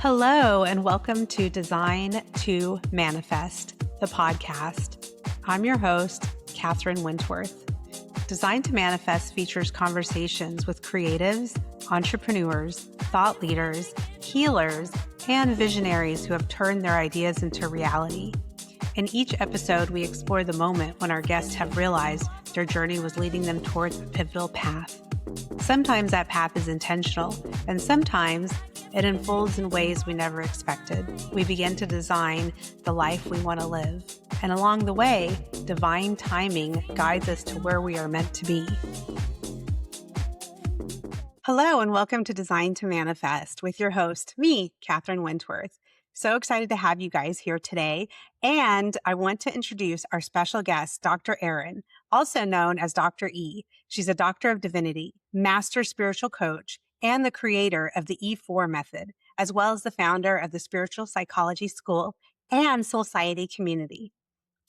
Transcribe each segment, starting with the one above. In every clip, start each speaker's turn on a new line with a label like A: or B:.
A: Hello, and welcome to Design2Manifest, the podcast. I'm your host, Katherine Wentworth. Design2Manifest features conversations with creatives, entrepreneurs, thought leaders, healers, and visionaries who have turned their ideas into reality. In each episode, we explore the moment when our guests have realized their journey was leading them towards a pivotal path. Sometimes that path is intentional, and sometimes it unfolds in ways we never expected. We begin to design the life we want to live. And along the way, divine timing guides us to where we are meant to be. Hello, and welcome to Design2Manifest with your host, me, Katherine Wentworth. So excited to have you guys here today. And I want to introduce our special guest, Dr. Erin, also known as Dr. E. She's a Doctor of Divinity, Master Spiritual Coach, and the creator of the E4 method, as well as the founder of the Spiritual Psychology School and Soulciety community.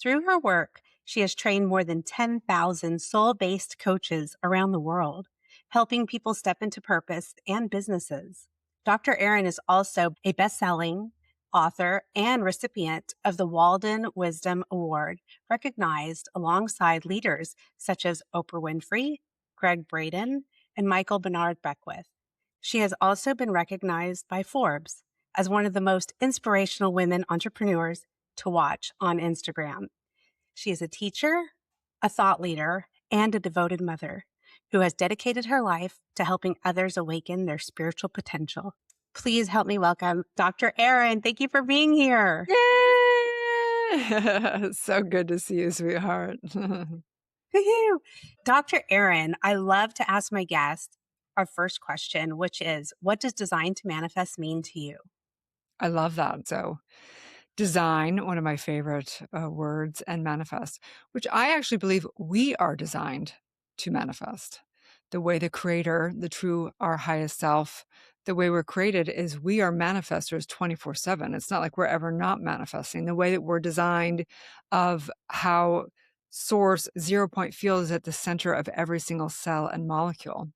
A: Through her work, she has trained more than 10,000 soul-based coaches around the world, helping people step into purpose and businesses. Dr. Erin is also a best-selling author and recipient of the Walden Wisdom Award, recognized alongside leaders such as Oprah Winfrey, Greg Braden, and Michael Bernard Beckwith. She has also been recognized by Forbes as one of the most inspirational women entrepreneurs to watch on Instagram. She is a teacher, a thought leader, and a devoted mother who has dedicated her life to helping others awaken their spiritual potential. Please help me welcome Dr. Erin. Thank you for being here.
B: Yay! So good to see you, sweetheart.
A: Woo-hoo. Dr. Erin, I love to ask my guests our first question, which is, what does Design2Manifest mean to you?
B: I love that. So design, one of my favorite words, and manifest, which I actually believe we are designed to manifest. The way the creator, the true, our highest self, the way we're created is we are manifestors 24/7. It's not like we're ever not manifesting. The way that we're designed of how source 0 point field is at the center of every single cell and molecule.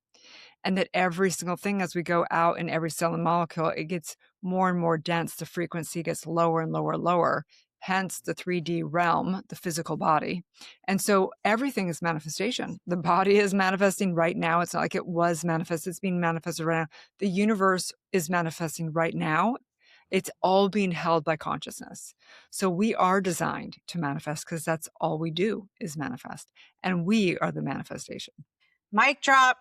B: And that every single thing as we go out in every cell and molecule, it gets more and more dense. The frequency gets lower and lower and lower, hence the 3D realm, the physical body. And so everything is manifestation. The body is manifesting right now. It's not like it was manifested. It's being manifested right now. The universe is manifesting right now. It's all being held by consciousness. So we are designed to manifest because that's all we do is manifest. And we are the manifestation.
A: Mic drop.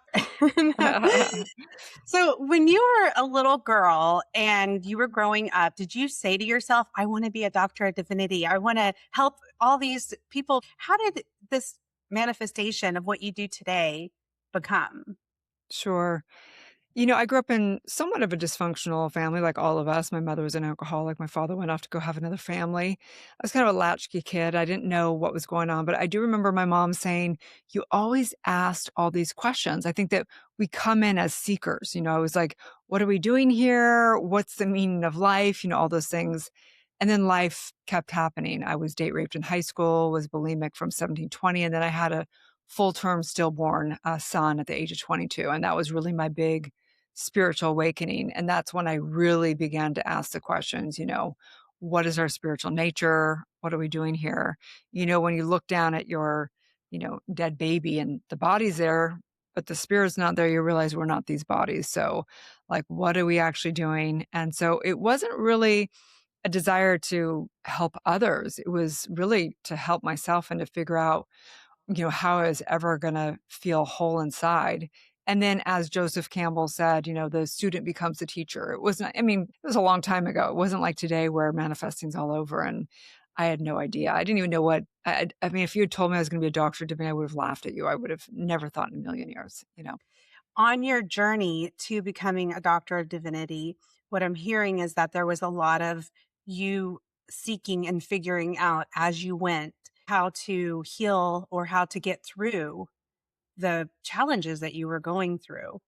A: So when you were a little girl and you were growing up, did you say to yourself, I want to be a Doctor of Divinity. I want to help all these people. How did this manifestation of what you do today become?
B: Sure. You know, I grew up in somewhat of a dysfunctional family, like all of us. My mother was an alcoholic. My father went off to go have another family. I was kind of a latchkey kid. I didn't know what was going on, but I do remember my mom saying, you always asked all these questions. I think that we come in as seekers. You know, I was like, what are we doing here? What's the meaning of life? You know, all those things. And then life kept happening. I was date raped in high school, was bulimic from 17, 20. And then I had a full-term stillborn son at the age of 22. And that was really my big spiritual awakening. And that's when I really began to ask the questions, you know, what is our spiritual nature? What are we doing here? You know, when you look down at your, you know, dead baby and the body's there, but the spirit's not there, you realize we're not these bodies. So like, what are we actually doing? And so it wasn't really a desire to help others. It was really to help myself and to figure out, you know, how I was ever going to feel whole inside. And then as Joseph Campbell said, you know, the student becomes the teacher. It wasn't, I mean, it was a long time ago. It wasn't like today where manifesting's all over. And I had no idea. I didn't even know what, I mean, if you had told me I was going to be a doctor of divinity, I would have laughed at you. I would have never thought in a million years, you know.
A: On your journey to becoming a Doctor of Divinity, what I'm hearing is that there was a lot of you seeking and figuring out as you went how to heal or how to get through the challenges that you were going through.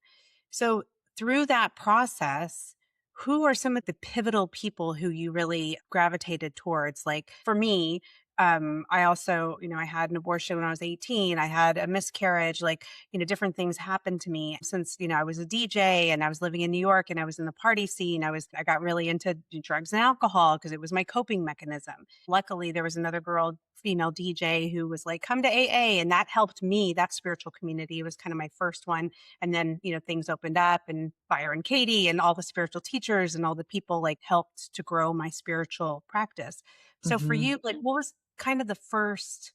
A: So through that process, who are some of the pivotal people who you really gravitated towards? Like for me, I also, I had an abortion when I was 18. I had a miscarriage, like, different things happened to me since, I was a DJ and I was living in New York and I was in the party scene. I got really into drugs and alcohol because it was my coping mechanism. Luckily, there was another girl, female DJ, who was like, come to AA. And that helped me. That spiritual community was kind of my first one. And then, things opened up, and Byron Katie and all the spiritual teachers and all the people like helped to grow my spiritual practice. So for
B: Mhm.
A: you, like, what was kind of the first,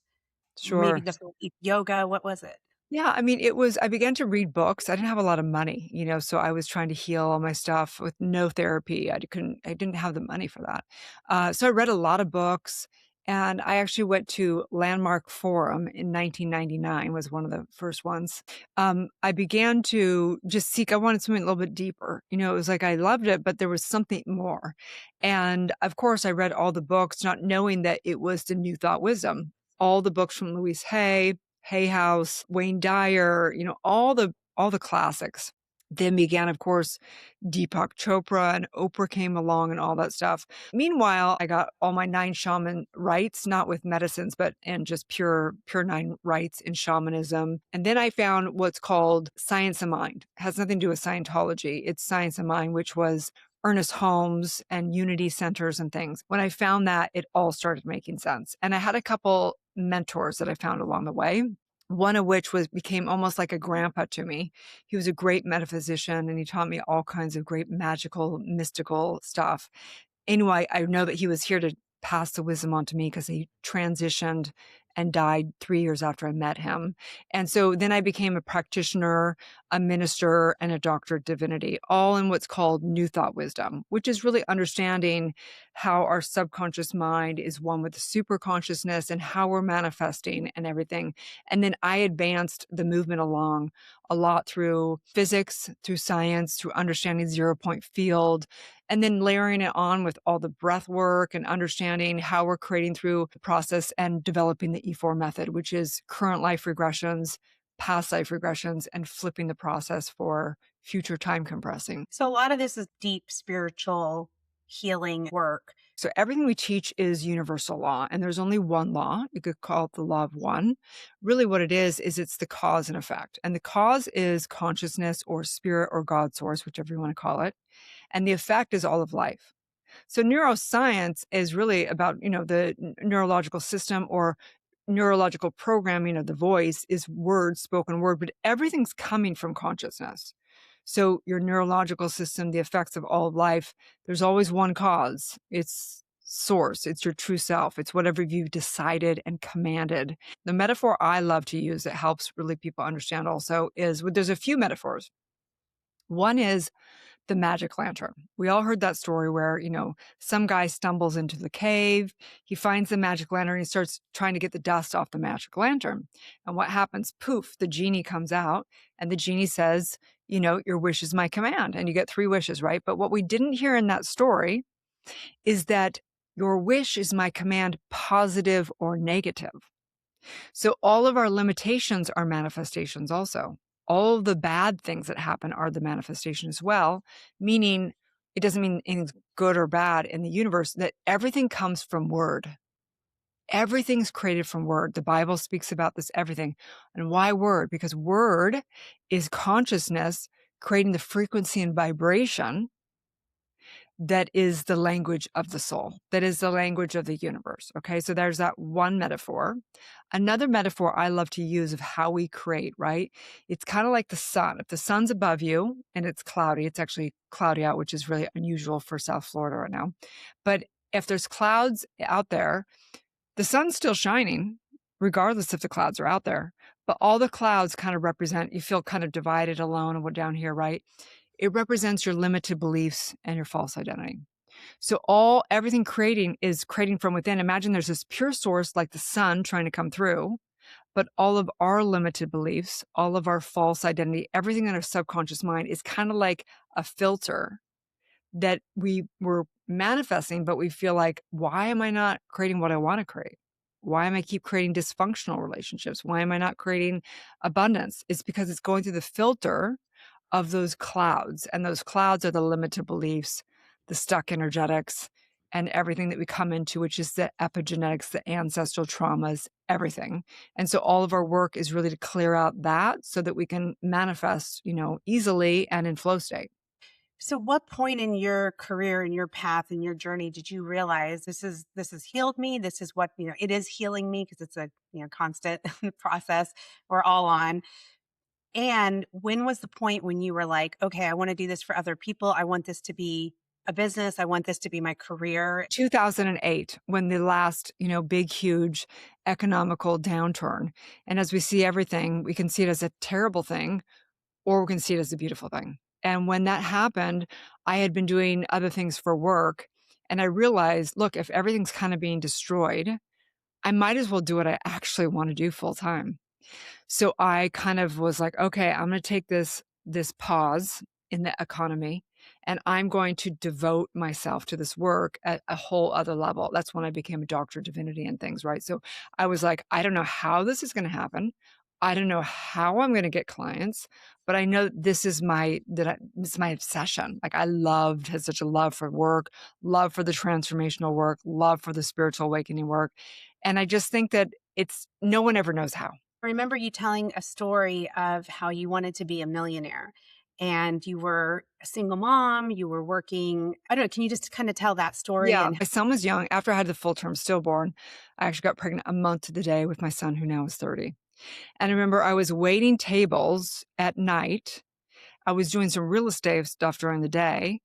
A: maybe
B: Sure.
A: the yoga? What was it?
B: Yeah, I mean, I began to read books. I didn't have a lot of money, so I was trying to heal all my stuff with no therapy. I didn't have the money for that. So I read a lot of books, and I actually went to Landmark Forum in 1999 was one of the first ones. I began to just seek, I wanted something a little bit deeper. It was like I loved it, but there was something more. And of course, I read all the books, not knowing that it was the New Thought Wisdom. All the books from Louise Hay House, Wayne Dyer, all the classics. Then began, of course, Deepak Chopra and Oprah came along and all that stuff. Meanwhile, I got all my 9 shaman rights, not with medicines, but and just pure 9 rights in shamanism. And then I found what's called Science of Mind. It has nothing to do with Scientology. It's Science of Mind, which was Ernest Holmes and Unity centers and things. When I found that, it all started making sense. And I had a couple mentors that I found along the way. One of which became almost like a grandpa to me. He was a great metaphysician and he taught me all kinds of great magical, mystical stuff. Anyway, I know that he was here to pass the wisdom on to me because he transitioned and died 3 years after I met him. And so then I became a practitioner, a minister, and a doctor of divinity, all in what's called New Thought Wisdom, which is really understanding how our subconscious mind is one with the super consciousness and how we're manifesting and everything. And then I advanced the movement along a lot through physics, through science, through understanding 0 point field, and then layering it on with all the breath work and understanding how we're creating through the process and developing the E4 method, which is current life regressions, past life regressions, and flipping the process for future time compressing.
A: So a lot of this is deep spiritual healing work.
B: So everything we teach is universal law, and there's only one law. You could call it the law of one. Really what it is it's the cause and effect. And the cause is consciousness or spirit or God source, whichever you want to call it. And the effect is all of life. So neuroscience is really about, the neurological system or neurological programming of the voice is word, spoken word, but everything's coming from consciousness. So your neurological system, the effects of all of life, there's always one cause. It's source. It's your true self. It's whatever you've decided and commanded. The metaphor I love to use that helps really people understand also is there's a few metaphors. One is the magic lantern. We all heard that story where, some guy stumbles into the cave, he finds the magic lantern, he starts trying to get the dust off the magic lantern. And what happens? Poof, the genie comes out and the genie says, your wish is my command. And you get 3 wishes, right? But what we didn't hear in that story is that your wish is my command, positive or negative. So all of our limitations are manifestations also. All of the bad things that happen are the manifestation as well, meaning it doesn't mean anything's good or bad in the universe, that everything comes from word. Everything's created from word. The Bible speaks about this, everything. And why word? Because word is consciousness creating the frequency and vibration that is the language of the soul, that is the language of the universe. Okay, so there's that one metaphor. Another metaphor I love to use of how we create, right? It's kind of like the sun. If the sun's above you and it's cloudy, it's actually cloudy out, which is really unusual for South Florida right now. But if there's clouds out there, the sun's still shining, regardless if the clouds are out there. But all the clouds kind of represent, you feel kind of divided, alone, and what down here, right? It represents your limited beliefs and your false identity. So everything creating is creating from within. Imagine there's this pure source like the sun trying to come through, but all of our limited beliefs, all of our false identity, everything in our subconscious mind is kind of like a filter that we were manifesting, but we feel like, why am I not creating what I want to create? Why am I keep creating dysfunctional relationships? Why am I not creating abundance? It's because it's going through the filter of those clouds. And those clouds are the limited beliefs, the stuck energetics, and everything that we come into, which is the epigenetics, the ancestral traumas, everything. And so all of our work is really to clear out that so that we can manifest, easily and in flow state.
A: So what point in your career and your path and your journey did you realize this has healed me? This is what, it is healing me because it's a, constant process we're all on. And when was the point when you were like, okay, I want to do this for other people. I want this to be a business. I want this to be my career.
B: 2008, when the last, big, huge economical downturn. And as we see everything, we can see it as a terrible thing or we can see it as a beautiful thing. And when that happened, I had been doing other things for work. And I realized, look, if everything's kind of being destroyed, I might as well do what I actually want to do full time. So I kind of was like, okay, I'm going to take this pause in the economy and I'm going to devote myself to this work at a whole other level. That's when I became a Doctor of Divinity and things, right? So I was like, I don't know how this is going to happen. I don't know how I'm going to get clients, but I know this is this is my obsession. Like had such a love for work, love for the transformational work, love for the spiritual awakening work. And I just think that no one ever knows how.
A: I remember you telling a story of how you wanted to be a millionaire and you were a single mom, you were working. I don't know. Can you just kind of tell that story?
B: Yeah,
A: And
B: my son was young. After I had the full-term stillborn, I actually got pregnant a month to the day with my son, who now is 30. And I remember I was waiting tables at night. I was doing some real estate stuff during the day.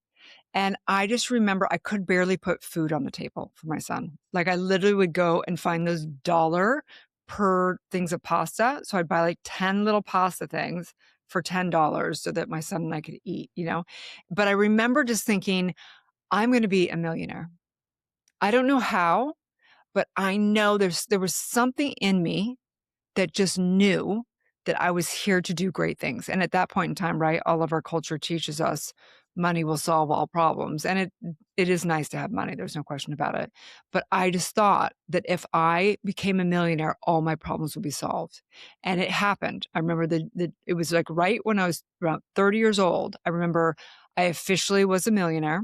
B: And I just remember I could barely put food on the table for my son. Like I literally would go and find those dollar per things of pasta. So I'd buy like 10 little pasta things for $10 so that my son and I could eat. But I remember just thinking, I'm going to be a millionaire. I don't know how, but I know there was something in me that just knew that I was here to do great things. And at that point in time, right, all of our culture teaches us money will solve all problems. And it is nice to have money. There's no question about it. But I just thought that if I became a millionaire, all my problems would be solved. And it happened. I remember it was like right when I was around 30 years old. I remember I officially was a millionaire.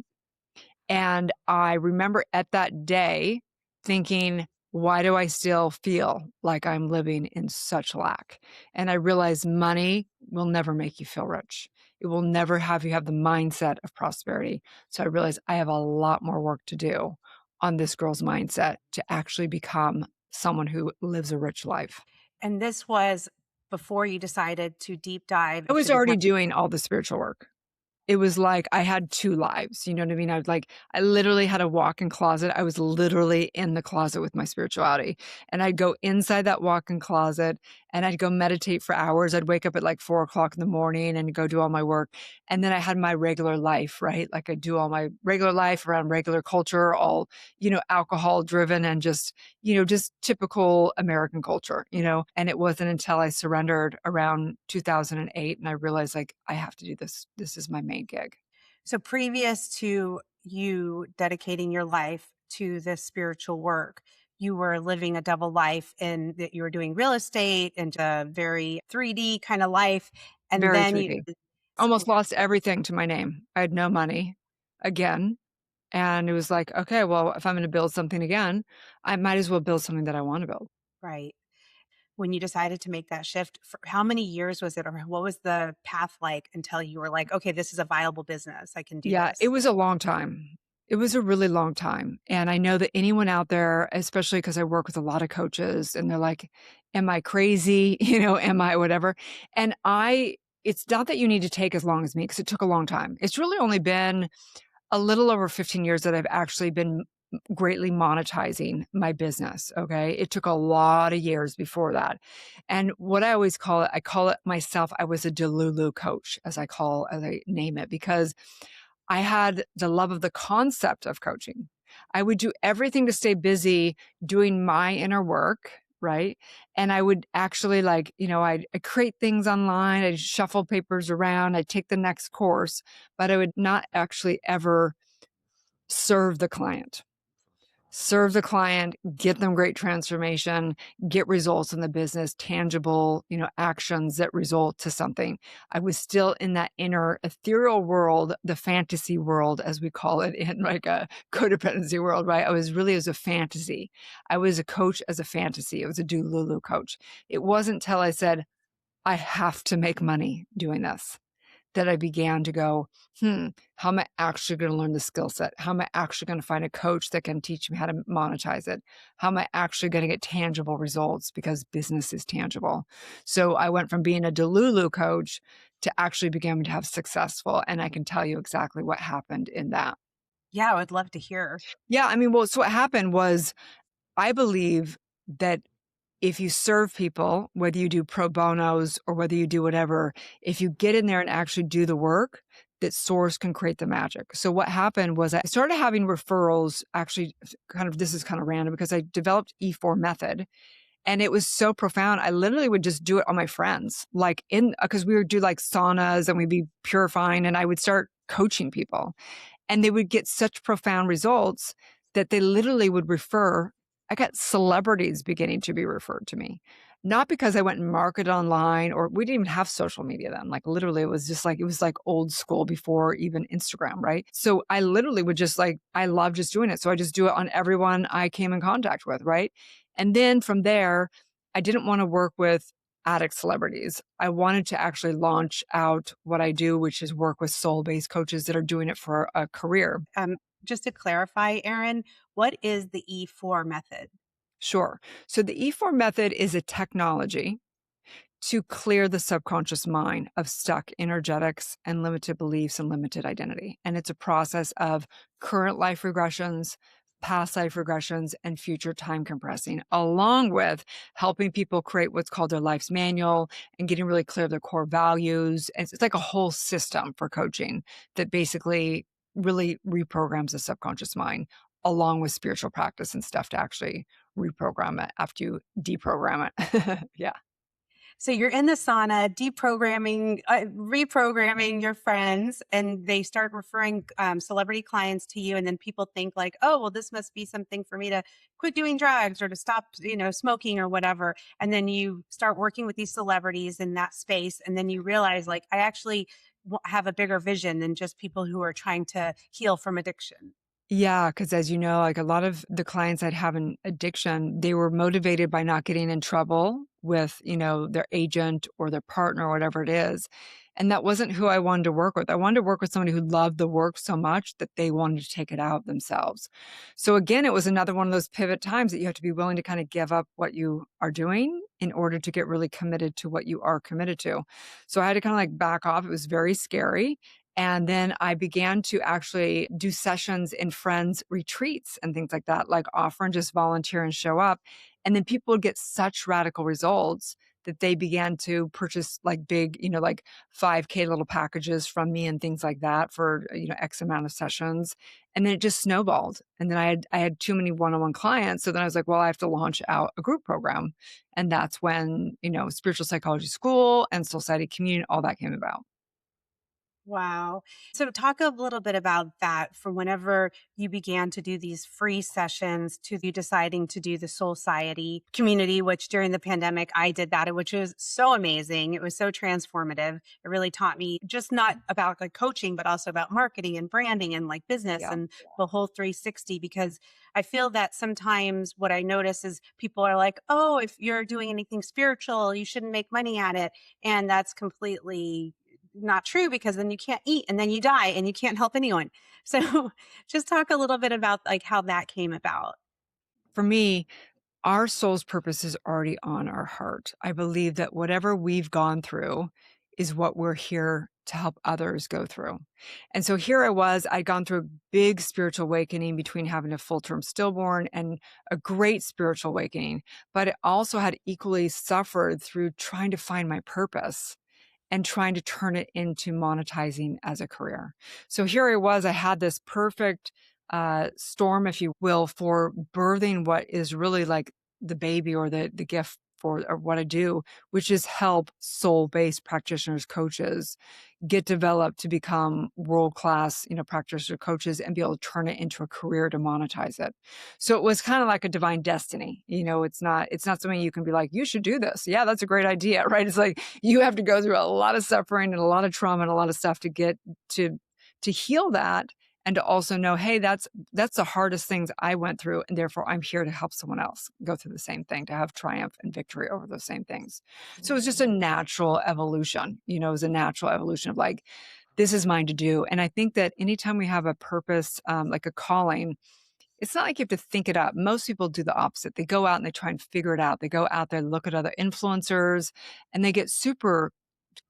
B: And I remember at that day thinking, why do I still feel like I'm living in such lack? And I realized money will never make you feel rich. It will never have you have the mindset of prosperity. So I realized I have a lot more work to do on this girl's mindset to actually become someone who lives a rich life.
A: this was before you decided to deep dive
B: I
A: into
B: was
A: the
B: already doing all the spiritual work. It was like I had 2 lives, you know what I mean? I literally had a walk-in closet. I was literally in the closet with my spirituality, and I'd go inside that walk-in closet, and I'd go meditate for hours. I'd wake up at, like, 4 o'clock in the morning and go do all my work, and then I had my regular life, right? Like, I'd do all my regular life around regular culture, all, alcohol-driven and just typical American culture. And it wasn't until I surrendered around 2008, and I realized, like, I have to do this. This is my main gig.
A: So previous to you dedicating your life to this spiritual work, you were living a double life in that you were doing real estate and a very 3D kind of life. And
B: Very
A: then you,
B: 3D. Almost lost everything to my name. I had no money again, and it was like, "Okay, well, if I'm gonna build something again, I might as well build something that I wanna build."
A: right. When you decided to make that shift, for how many years was it, or what was the path like until you were like, okay, this is a viable business. I can do
B: Yeah, it
A: this.
B: was a long time. It was a really long time, and I know that anyone out there, especially because I work with a lot of coaches, and they're like, "Am I crazy?" "Am I whatever?" And it's not that you need to take as long as me because it took a long time. It's really only been a little over 15 years that I've actually been greatly monetizing my business, okay? It took a lot of years before that. And what I always call it, I call it myself, I was a Delulu coach, as I name it, because I had the love of the concept of coaching. I would do everything to stay busy doing my inner work, right? And I would actually I'd create things online, I'd shuffle papers around, I'd take the next course, but I would not actually ever serve the client. serve the client, get them great transformation, get results in the business, tangible, actions that result to something. I was still in that inner ethereal world, the fantasy world, as we call it in like a codependency world, right? I was really as a fantasy. I was a coach as a fantasy. I was a do Lulu coach. It wasn't until I said, I have to make money doing this, that I began to go, how am I actually going to learn the skill set? How am I actually going to find a coach that can teach me how to monetize it? How am I actually going to get tangible results, because business is tangible? So I went from being a Delulu coach to actually beginning to have successful. And I can tell you exactly what happened in that.
A: Yeah, I would love to hear.
B: Yeah. I mean, well, so what happened was I believe that if you serve people, whether you do pro bonos or whether you do whatever, if you get in there and actually do the work, that source can create the magic. So what happened was I started having referrals, actually this is kind of random because I developed E4 method, and it was so profound. I literally would just do it on my friends, like because we would do like saunas and we'd be purifying, and I would start coaching people. And they would get such profound results that they literally would refer. I got celebrities beginning to be referred to me, not because I went and marketed online, or we didn't even have social media then. Like literally, it was like old school before even Instagram, right? So I literally would just I love just doing it. So I just do it on everyone I came in contact with, right? And then from there, I didn't want to work with addict celebrities. I wanted to actually launch out what I do, which is work with soul-based coaches that are doing it for a career.
A: Um, just to clarify, Erin, what is the E4 method?
B: Sure. So the E4 method is a technology to clear the subconscious mind of stuck energetics and limited beliefs and limited identity. And it's a process of current life regressions, past life regressions, and future time compressing, along with helping people create what's called their life's manual and getting really clear of their core values. And it's like a whole system for coaching that basically really reprograms the subconscious mind, along with spiritual practice and stuff to actually reprogram it after you deprogram it. Yeah.
A: So you're in the sauna, reprogramming your friends, and they start referring celebrity clients to you. And then people think like, oh, well, this must be something for me to quit doing drugs or to stop, smoking or whatever. And then you start working with these celebrities in that space. And then you realize like, I actually have a bigger vision than just people who are trying to heal from addiction.
B: Yeah, because as you know, like a lot of the clients that have an addiction, they were motivated by not getting in trouble with, their agent or their partner or whatever it is. And that wasn't who I wanted to work with. I wanted to work with somebody who loved the work so much that they wanted to take it out themselves. So again, it was another one of those pivot times that you have to be willing to kind of give up what you are doing in order to get really committed to what you are committed to. So I had to kind of like back off. It was very scary. And then I began to actually do sessions in friends' retreats and things like that, like offer and just volunteer and show up. And then people would get such radical results that they began to purchase like big, like 5K little packages from me and things like that for, X amount of sessions. And then it just snowballed. And then I had too many one-on-one clients. So then I was like, well, I have to launch out a group program. And that's when, spiritual psychology school and soul society community, all that came about.
A: Wow. So talk a little bit about that from whenever you began to do these free sessions to you deciding to do the Soul Society community, which during the pandemic, I did that, which was so amazing. It was so transformative. It really taught me just not about like coaching, but also about marketing and branding and like business
B: Yeah.
A: and the whole 360, because I feel that sometimes what I notice is people are like, oh, if you're doing anything spiritual, you shouldn't make money at it. And that's completely not true, because then you can't eat and then you die and you can't help anyone. So just talk a little bit about like how that came about.
B: For me, our soul's purpose is already on our heart. I believe that whatever we've gone through is what we're here to help others go through. And so here I was, I'd gone through a big spiritual awakening between having a full-term stillborn and a great spiritual awakening, but I also had equally suffered through trying to find my purpose and trying to turn it into monetizing as a career. So here I was, I had this perfect storm, if you will, for birthing what is really like the baby or the gift for or what I do, which is help soul-based practitioners, coaches get developed to become world-class, practitioner coaches and be able to turn it into a career to monetize it. So it was kind of like a divine destiny. It's not something you can be like, you should do this. Yeah, that's a great idea, right? It's like you have to go through a lot of suffering and a lot of trauma and a lot of stuff to get to heal that, and to also know, hey, that's the hardest things I went through, and therefore I'm here to help someone else go through the same thing, to have triumph and victory over those same things. So it's just a natural evolution. It was a natural evolution of like, this is mine to do. And I think that anytime we have a purpose, like a calling, it's not like you have to think it up. Most people do the opposite. They go out and they try and figure it out. They go out there, look at other influencers, and they get super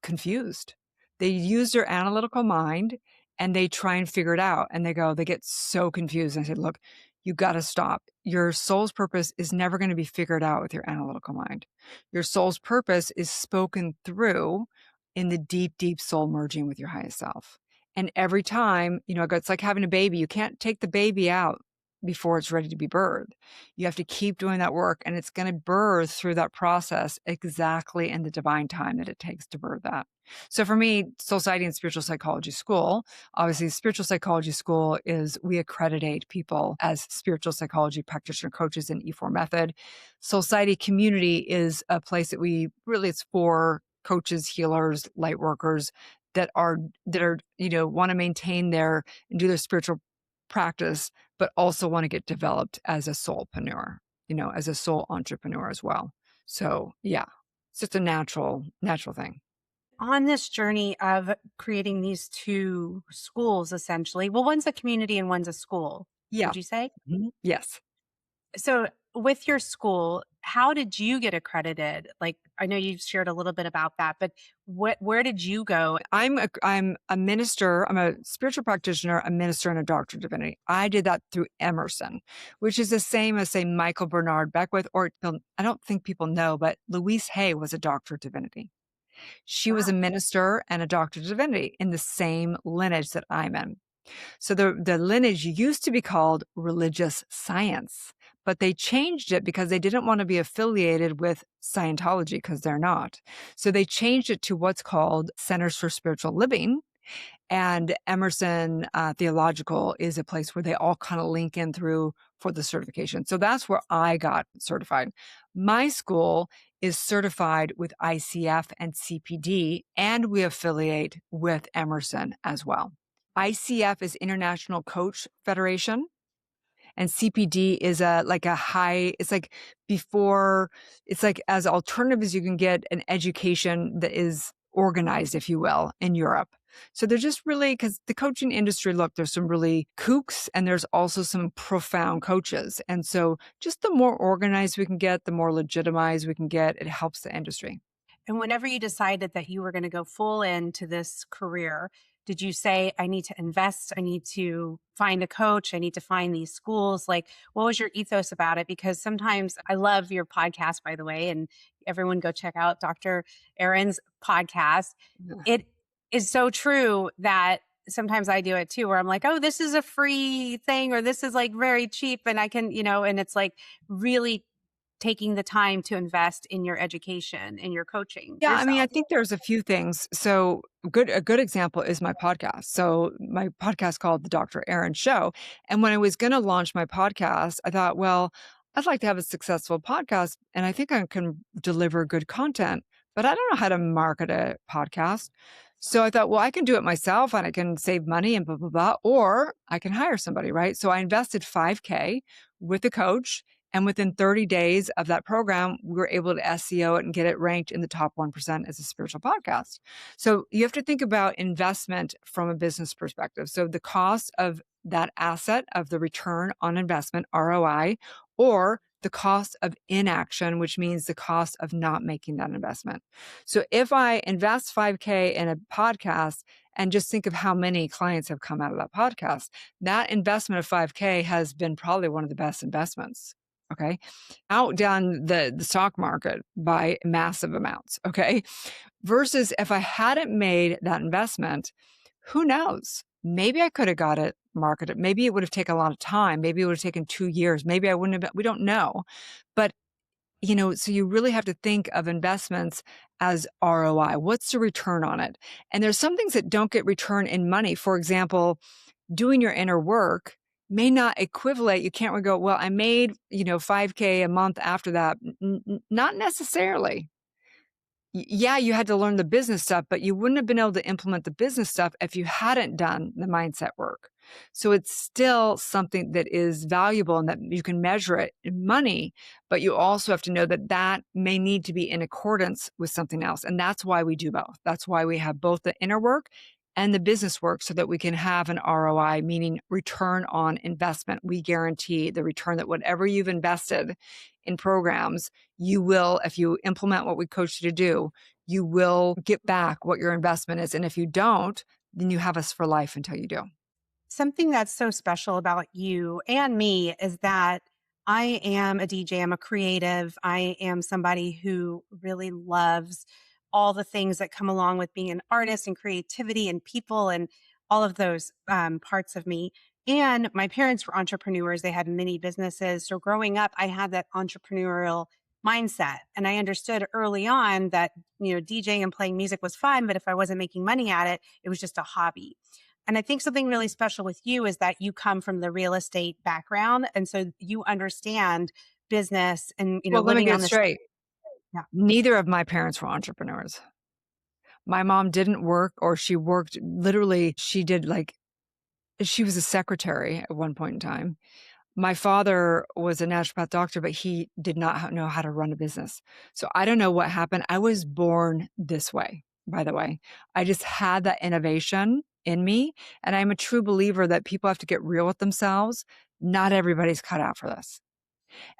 B: confused. They use their analytical mind and they try and figure it out. And they get so confused. And I said, look, you got to stop. Your soul's purpose is never going to be figured out with your analytical mind. Your soul's purpose is spoken through in the deep, deep soul merging with your highest self. And every time, it's like having a baby. You can't take the baby out before it's ready to be birthed. You have to keep doing that work, and it's going to birth through that process exactly in the divine time that it takes to birth that. So for me, Soul Society and Spiritual Psychology School, obviously Spiritual Psychology School is we accreditate people as spiritual psychology practitioner coaches in E4 method. Soul Society Community is a place that it's for coaches, healers, light workers that are want to maintain and do their spiritual practice, but also want to get developed as a soulpreneur, as a soul entrepreneur as well. So yeah, it's just a natural thing.
A: On this journey of creating these two schools, essentially, well, one's a community and one's a school,
B: Yeah.
A: would you say?
B: Yes.
A: So with your school, how did you get accredited? Like, I know you shared a little bit about that, but where did you go?
B: I'm a minister. I'm a spiritual practitioner, a minister, and a doctor of divinity. I did that through Emerson, which is the same as, say, Michael Bernard Beckwith, or I don't think people know, but Louise Hay was a doctor of divinity. She was a
A: Wow.
B: minister and a doctor of divinity in the same lineage that I'm in. So the lineage used to be called religious science, but they changed it because they didn't want to be affiliated with Scientology, because they're not. So they changed it to what's called Centers for Spiritual Living. And Emerson Theological is a place where they all kind of link in through for the certification. So that's where I got certified. My school is certified with ICF and CPD, and we affiliate with Emerson as well. ICF is International Coach Federation, and CPD is it's like as alternative as you can get an education that is organized, if you will, in Europe. So they're just really, because the coaching industry, look, there's some really kooks and there's also some profound coaches. And so just the more organized we can get, the more legitimized we can get, it helps the industry.
A: And whenever you decided that you were going to go full into this career, did you say, I need to invest, I need to find a coach, I need to find these schools? Like, what was your ethos about it? Because sometimes I love your podcast, by the way, and everyone go check out Dr. Erin's podcast. It is so true that sometimes I do it too, where I'm like, oh, this is a free thing, or this is like very cheap and I can, and it's like really taking the time to invest in your education and your coaching
B: Yeah, I mean, I
A: yourself.
B: think there's a few things. So a good example is my podcast. So my podcast called The Dr. Erin Show. And when I was going to launch my podcast, I thought, well, I'd like to have a successful podcast and I think I can deliver good content, but I don't know how to market a podcast. So I thought, well, I can do it myself and I can save money and blah, blah, blah, or I can hire somebody, right? So I invested $5K with a coach. And within 30 days of that program, we were able to SEO it and get it ranked in the top 1% as a spiritual podcast. So you have to think about investment from a business perspective. So the cost of that asset, of the return on investment, ROI, or the cost of inaction, which means the cost of not making that investment. So if I invest 5K in a podcast and just think of how many clients have come out of that podcast, that investment of 5K has been probably one of the best investments. Okay. Outdone the stock market by massive amounts. Okay. Versus if I hadn't made that investment, who knows? Maybe I could have got it marketed. Maybe it would have taken a lot of time. Maybe it would have taken 2 years. Maybe I wouldn't have, we don't know. But So you really have to think of investments as ROI. What's the return on it? And there's some things that don't get return in money. For example, doing your inner work may not equivalent. You can't really go, well, I made, 5K a month after that. Not necessarily. Yeah, you had to learn the business stuff, but you wouldn't have been able to implement the business stuff if you hadn't done the mindset work. So it's still something that is valuable and that you can measure it in money, but you also have to know that that may need to be in accordance with something else. And that's why we do both. That's why we have both the inner work and the business work so that we can have an ROI, meaning return on investment. We guarantee the return that whatever you've invested in programs, you will, if you implement what we coach you to do, you will get back what your investment is. And if you don't, then you have us for life until you do.
A: Something that's so special about you and me is that I am a DJ, I'm a creative, I am somebody who really loves all the things that come along with being an artist and creativity and people and all of those parts of me. And my parents were entrepreneurs, they had many businesses. So growing up, I had that entrepreneurial mindset. And I understood early on that, DJing and playing music was fun, but if I wasn't making money at it, it was just a hobby. And I think something really special with you is that you come from the real estate background. And so you understand business and,
B: Well, let me
A: living
B: get
A: on
B: it
A: this.
B: straight.
A: Yeah.
B: Neither of my parents were entrepreneurs. My mom didn't work, or she worked literally, she was a secretary at one point in time. My father was a naturopath doctor, but he did not know how to run a business. So I don't know what happened. I was born this way, by the way. I just had that innovation in me. And I'm a true believer that people have to get real with themselves. Not everybody's cut out for this.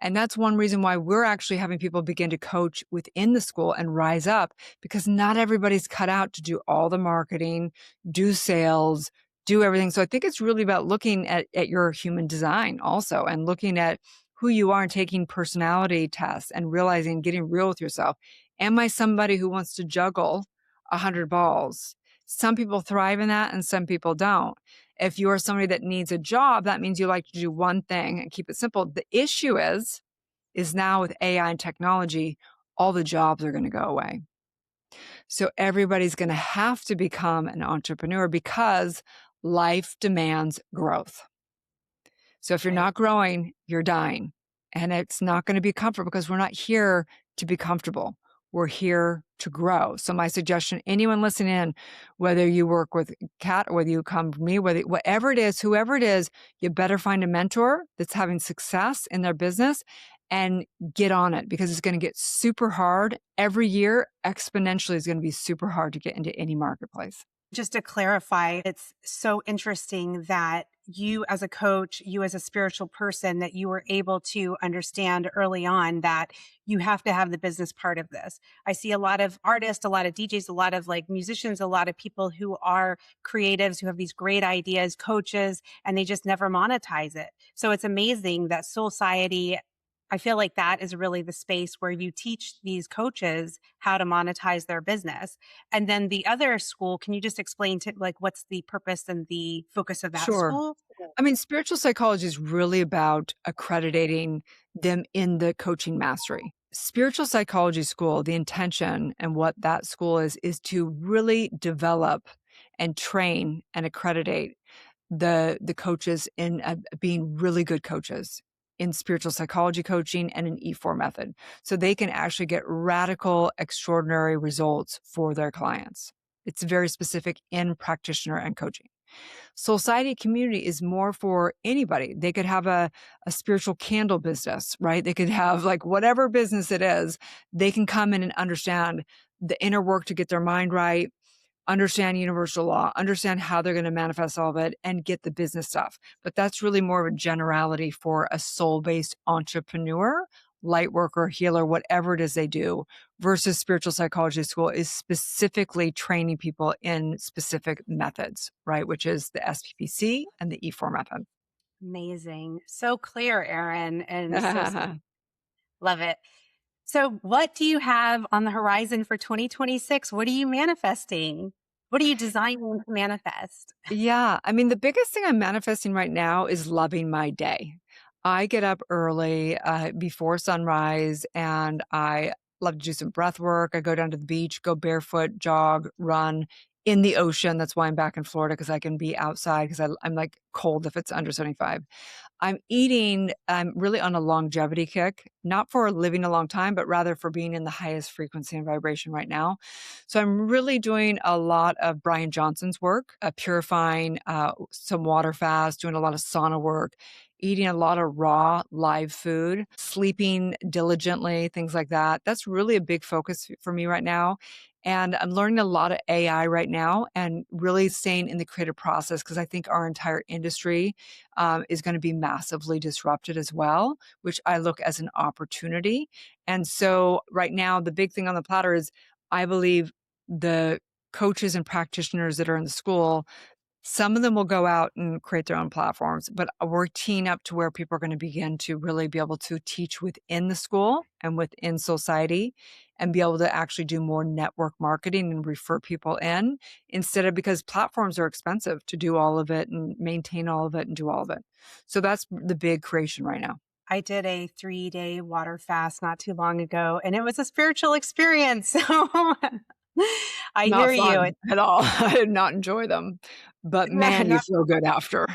B: And that's one reason why we're actually having people begin to coach within the school and rise up, because not everybody's cut out to do all the marketing, do sales, do everything. So I think it's really about looking at your human design also, and looking at who you are and taking personality tests and realizing, getting real with yourself. Am I somebody who wants to juggle 100 balls? Some people thrive in that and some people don't. If you are somebody that needs a job, that means you like to do one thing and keep it simple. The issue is now with AI and technology, all the jobs are going to go away. So everybody's going to have to become an entrepreneur because life demands growth. So if you're
A: Right.
B: not growing, you're dying. And it's not going to be comfortable, because we're not here to be comfortable. We're here to grow. So my suggestion, anyone listening in, whether you work with Kat or whether you come from me, whatever it is, whoever it is, you better find a mentor that's having success in their business and get on it, because it's going to get super hard. Every year, exponentially is going to be super hard to get into any marketplace.
A: Just to clarify, it's so interesting that you as a coach, you as a spiritual person, that you were able to understand early on that you have to have the business part of this. I see a lot of artists, a lot of DJs, a lot of like musicians, a lot of people who are creatives, who have these great ideas, coaches, and they just never monetize it. So it's amazing that Soul Society, I feel like that is really the space where you teach these coaches how to monetize their business. And then the other school, can you just explain to like what's the purpose and the focus of that
B: Sure.
A: school?
B: I mean, spiritual psychology is really about accrediting them in the coaching mastery. Spiritual psychology school, the intention and what that school is to really develop and train and accreditate the coaches in being really good coaches in spiritual psychology coaching and an E4 method. So they can actually get radical, extraordinary results for their clients. It's very specific in practitioner and coaching. Society community is more for anybody. They could have a spiritual candle business, right? They could have like whatever business it is, they can come in and understand the inner work to get their mind right, understand universal law, understand how they're going to manifest all of it, and get the business stuff. But that's really more of a generality for a soul-based entrepreneur, light worker, healer, whatever it is they do, versus spiritual psychology school is specifically training people in specific methods, right? Which is the SPPC and the E4 method.
A: Amazing. So clear, Erin, and love it. So what do you have on the horizon for 2026? What are you manifesting? What are you designing to manifest?
B: Yeah. I mean, the biggest thing I'm manifesting right now is loving my day. I get up early, before sunrise, and I love to do some breath work. I go down to the beach, go barefoot, jog, run in the ocean. That's why I'm back in Florida because I can be outside because I'm like cold if it's under 75. I'm really on a longevity kick, not for living a long time, but rather for being in the highest frequency and vibration right now. So I'm really doing a lot of Brian Johnson's work, purifying, some water fast, doing a lot of sauna work, eating a lot of raw live food, sleeping diligently, things like that. That's really a big focus for me right now. And I'm learning a lot of AI right now and really staying in the creative process because I think our entire industry is going to be massively disrupted as well, which I look as an opportunity. And so, right now, the big thing on the platter is I believe the coaches and practitioners that are in the school, some of them will go out and create their own platforms, but we're teeing up to where people are going to begin to really be able to teach within the school and within society and be able to actually do more network marketing and refer people in instead of because platforms are expensive to do all of it and maintain all of it and do all of it. So that's the big creation right now.
A: I did a 3-day water fast not too long ago, and it was a spiritual experience. So I hear
B: Not
A: you.
B: fun at all. I did not enjoy them, but man, you
A: No,
B: feel good after.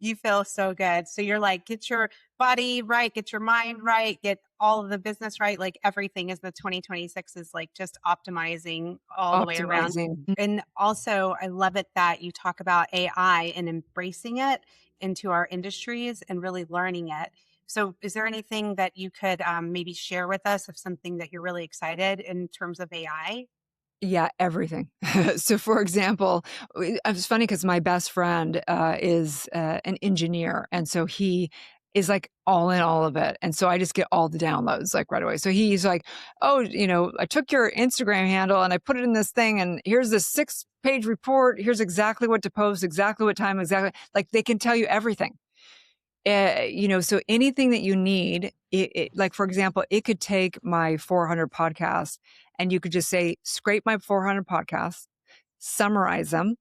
A: you feel so good. So you're like, get your body right, get your mind right, get all of the business right. Like everything is the 2026 is like just optimizing all the way around.
B: Optimizing.
A: And also, I love it that you talk about AI and embracing it into our industries and really learning it. So, is there anything that you could maybe share with us of something that you're really excited in terms of AI?
B: Yeah, everything. So, for example, it's funny because my best friend, is, an engineer, and so he is, like, all in all of it, and so I just get all the downloads, like, right away. So he's like, "Oh, I took your Instagram handle and I put it in this thing, and here's this six-page report. Here's exactly what to post, exactly what time, exactly" like, they can tell you everything. So anything that you need, like, for example, it could take my 400 podcasts and you could just say, scrape my 400 podcasts, summarize them,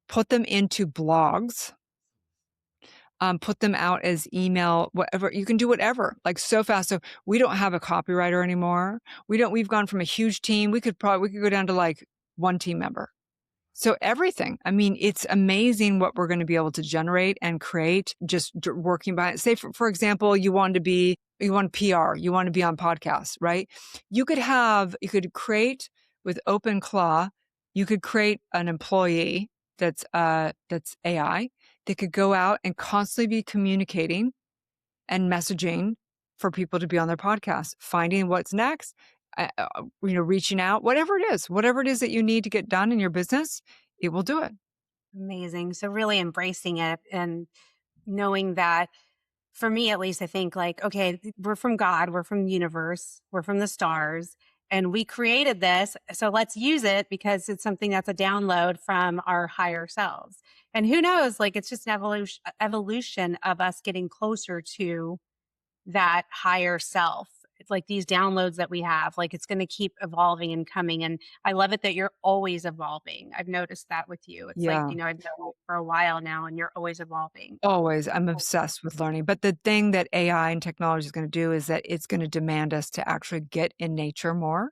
B: put them into blogs, put them out as email, whatever. You can do whatever, like so fast. So we don't have a copywriter anymore. We've gone from a huge team. We could go down to like one team member. So everything. I mean, it's amazing what we're going to be able to generate and create just working by it. Say, for example, you want PR, you want to be on podcasts, right? You could create with OpenClaw, you could create an employee that's AI that could go out and constantly be communicating and messaging for people to be on their podcast, finding what's next, reaching out, whatever it is that you need to get done in your business, it will do it.
A: Amazing. So, really embracing it and knowing that for me at least, I think like, okay, we're from God, we're from the universe, we're from the stars, and we created this. So let's use it because it's something that's a download from our higher selves. And who knows, like it's just an evolution of us getting closer to that higher self. It's like these downloads that we have, like it's going to keep evolving and coming. And I love it that you're always evolving. I've noticed that with you. It's like,
B: Yeah,
A: I've known you for a while now and you're always evolving.
B: always. I'm obsessed with learning. But the thing that AI and technology is going to do is that it's going to demand us to actually get in nature more,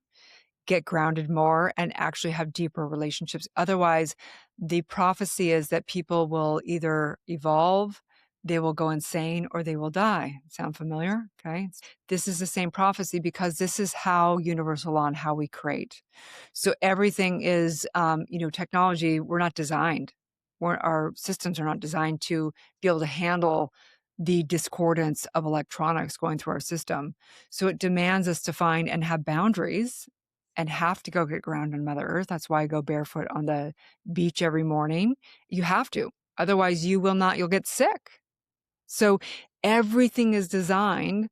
B: get grounded more, and actually have deeper relationships. Otherwise, the prophecy is that people will either evolve, they will go insane, or they will die. Sound familiar? Okay. This is the same prophecy because this is how universal law and how we create. So everything is, technology, we're not designed. Our systems are not designed to be able to handle the discordance of electronics going through our system. So it demands us to find and have boundaries and have to go get grounded in Mother Earth. That's why I go barefoot on the beach every morning. You have to. Otherwise, you'll get sick. So everything is designed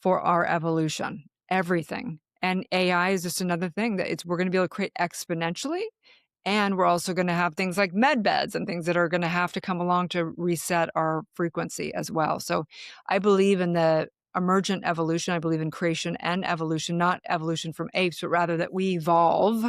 B: for our evolution, everything. And AI is just another thing that we're going to be able to create exponentially. And we're also going to have things like med beds and things that are going to have to come along to reset our frequency as well. So I believe in the emergent evolution. I believe in creation and evolution, not evolution from apes, but rather that we evolve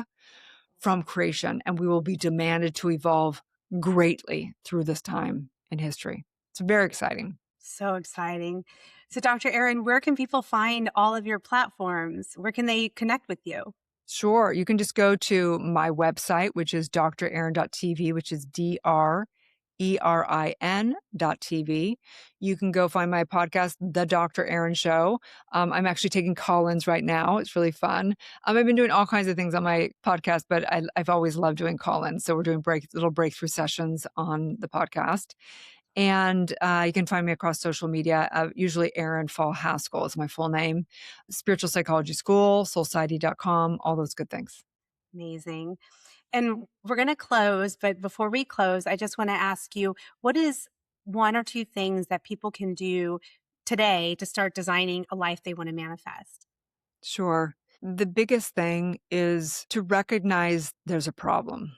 B: from creation and we will be demanded to evolve greatly through this time in history. It's very exciting.
A: So exciting. So, Dr. Erin, where can people find all of your platforms? Where can they connect with you?
B: Sure. You can just go to my website, which is drerin.tv, which is DRERIN.tv. You can go find my podcast, The Dr. Erin Show. I'm actually taking call-ins right now. It's really fun. I've been doing all kinds of things on my podcast, but I've always loved doing call-ins. So we're doing little breakthrough sessions on the podcast. And you can find me across social media. Usually Erin Fall Haskell is my full name. Spiritual Psychology School, soulsociety.com, all those good things.
A: Amazing. And we're going to close, but before we close, I just want to ask you, what is one or two things that people can do today to start designing a life they want to manifest?
B: Sure. The biggest thing is to recognize there's a problem,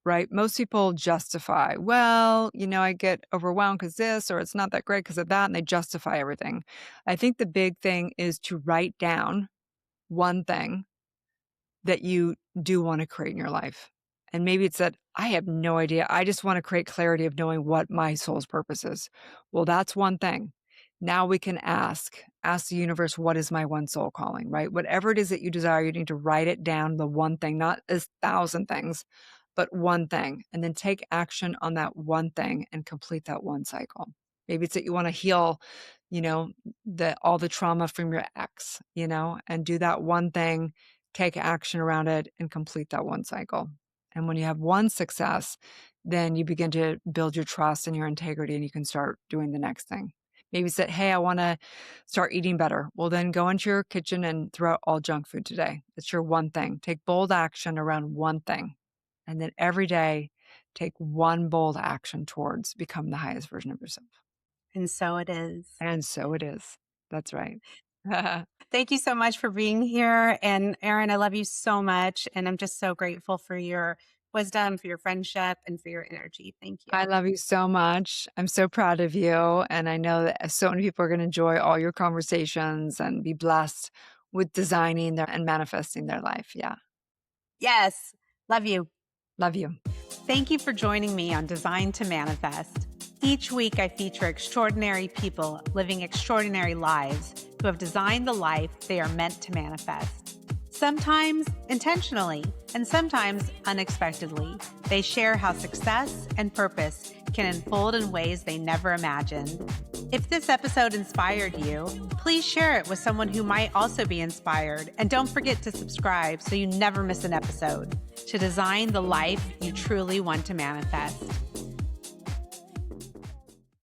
B: right? Most people justify, well, I get overwhelmed because this, or it's not that great because of that, and they justify everything. I think the big thing is to write down one thing that you do want to create in your life. And maybe it's that I have no idea. I just want to create clarity of knowing what my soul's purpose is. Well, that's one thing. Now we can ask the universe, what is my one soul calling, right? Whatever it is that you desire, you need to write it down, the one thing, not 1,000 things, but one thing, and then take action on that one thing and complete that one cycle. Maybe it's that you want to heal, all the trauma from your ex, and do that one thing, take action around it, and complete that one cycle. And when you have one success, then you begin to build your trust and your integrity, and you can start doing the next thing. Maybe say, hey, I want to start eating better. Well, then go into your kitchen and throw out all junk food today. It's your one thing. Take bold action around one thing. And then every day, take one bold action towards become the highest version of yourself.
A: And so it is.
B: And so it is. That's right.
A: Thank you so much for being here. And Erin, I love you so much. And I'm just so grateful for your wisdom, for your friendship, and for your energy. Thank you.
B: I love you so much. I'm so proud of you. And I know that so many people are going to enjoy all your conversations and be blessed with designing and manifesting their life. Yeah.
A: Yes. Love you.
B: Love you.
A: Thank you for joining me on Designed to Manifest. Each week, I feature extraordinary people living extraordinary lives who have designed the life they are meant to manifest. Sometimes intentionally, and sometimes unexpectedly, they share how success and purpose can unfold in ways they never imagined. If this episode inspired you, please share it with someone who might also be inspired. And don't forget to subscribe so you never miss an episode to design the life you truly want to manifest.